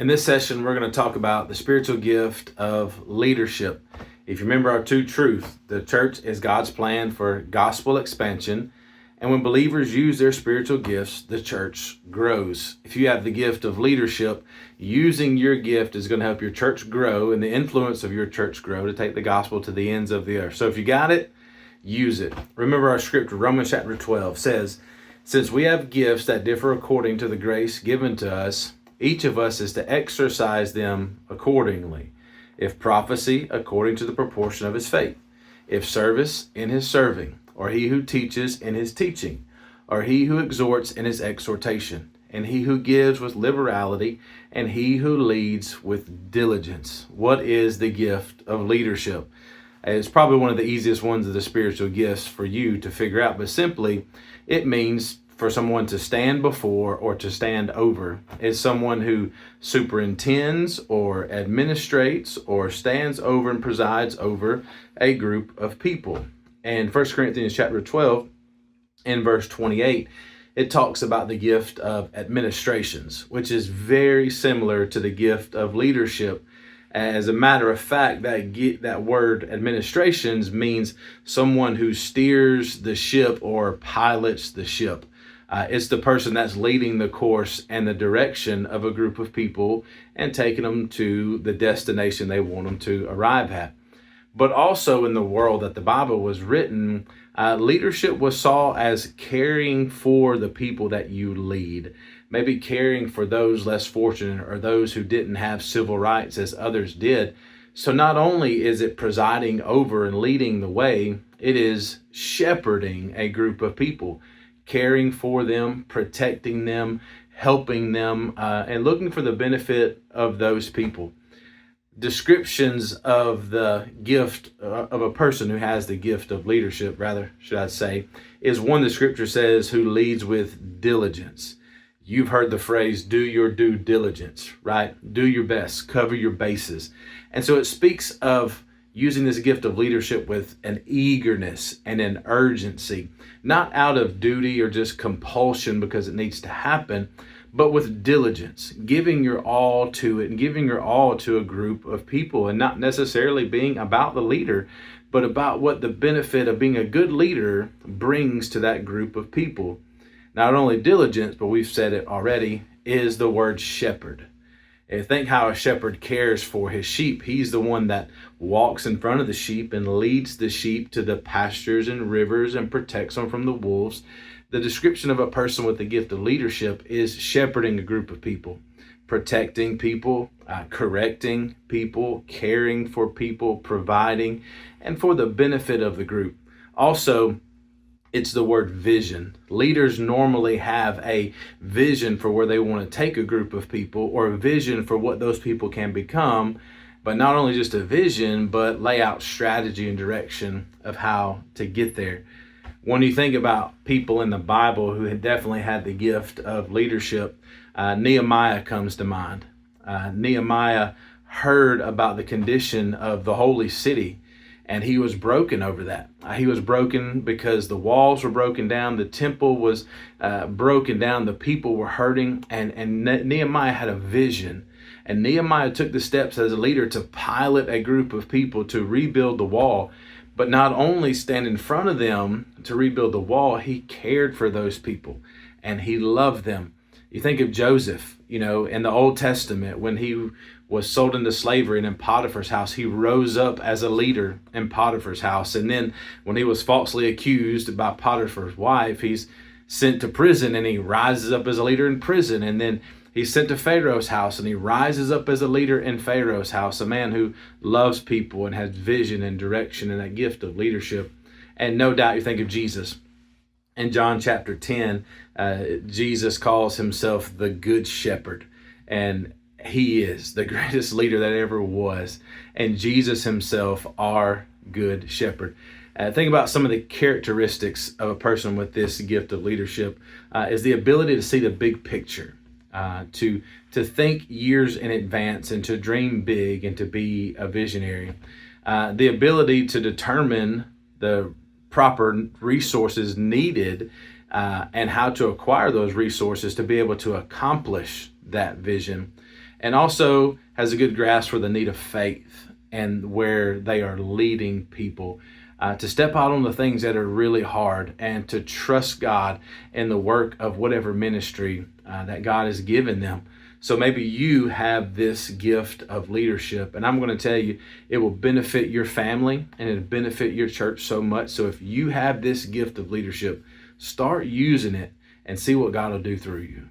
this session, we're going to talk about the spiritual gift of leadership. If you remember our two truths, the church is God's plan for gospel expansion. And when believers use their spiritual gifts, the church grows. If you have the gift of leadership, using your gift is going to help your church grow and the influence of your church grow to take the gospel to the ends of the earth. So if you got it, use it. Remember our scripture, Romans chapter 12 says, since we have gifts that differ according to the grace given to us, each of us is to exercise them accordingly. If prophecy, according to the proportion of his faith. If service, in his serving. Or he who teaches, in his teaching. Or he who exhorts, in his exhortation. And he who gives with liberality. And he who leads with diligence. What is the gift of leadership? It's probably one of the easiest ones of the spiritual gifts for you to figure out. But simply, it means for someone to stand before or to stand over is someone who superintends or administrates or stands over and presides over a group of people. And 1 Corinthians chapter 12 in verse 28, it talks about the gift of administrations, which is very similar to the gift of leadership. As a matter of fact, that word administrations means someone who steers the ship or pilots the ship. It's the person that's leading the course and the direction of a group of people and taking them to the destination they want them to arrive at. But also in the world that the Bible was written, leadership was saw as caring for the people that you lead. Maybe caring for those less fortunate or those who didn't have civil rights as others did. So not only is it presiding over and leading the way, it is shepherding a group of people, caring for them, protecting them, helping them, and looking for the benefit of those people. Descriptions of the gift of a person who has the gift of leadership, rather, should I say, is one the scripture says who leads with diligence. You've heard the phrase, do your due diligence, right? Do your best, cover your bases. And so it speaks of using this gift of leadership with an eagerness and an urgency, not out of duty or just compulsion because it needs to happen, but with diligence, giving your all to it and giving your all to a group of people, and not necessarily being about the leader, but about what the benefit of being a good leader brings to that group of people. Not only diligence, but we've said it already, is the word shepherd. And think how a shepherd cares for his sheep. He's the one that walks in front of the sheep and leads the sheep to the pastures and rivers and protects them from the wolves. The description of a person with the gift of leadership is shepherding a group of people, protecting people, correcting people, caring for people, providing, and for the benefit of the group. Also, it's the word vision. Leaders normally have a vision for where they want to take a group of people or a vision for what those people can become, but not only just a vision, but lay out strategy and direction of how to get there. When you think about people in the Bible who had definitely had the gift of leadership, Nehemiah comes to mind. Nehemiah heard about the condition of the holy city, and he was broken over that. He was broken because the walls were broken down, the temple was broken down, the people were hurting, and Nehemiah had a vision. And Nehemiah took the steps as a leader to pilot a group of people to rebuild the wall. But not only stand in front of them to rebuild the wall, he cared for those people and he loved them. You think of Joseph, in the Old Testament, when he was sold into slavery and in Potiphar's house, he rose up as a leader in Potiphar's house. And then when he was falsely accused by Potiphar's wife, he's sent to prison and he rises up as a leader in prison. And then he's sent to Pharaoh's house and he rises up as a leader in Pharaoh's house, a man who loves people and has vision and direction and that gift of leadership. And no doubt you think of Jesus. In John chapter 10, Jesus calls himself the Good Shepherd. And he is the greatest leader that ever was. And Jesus himself, our Good Shepherd. Think about some of the characteristics of a person with this gift of leadership is the ability to see the big picture. To think years in advance and to dream big and to be a visionary. The ability to determine the proper resources needed and how to acquire those resources to be able to accomplish that vision. and also has a good grasp for the need of faith and where they are leading people to step out on the things that are really hard and to trust God in the work of whatever ministry that God has given them. So maybe you have this gift of leadership, and I'm going to tell you, it will benefit your family and it'll benefit your church so much. So if you have this gift of leadership, start using it and see what God will do through you.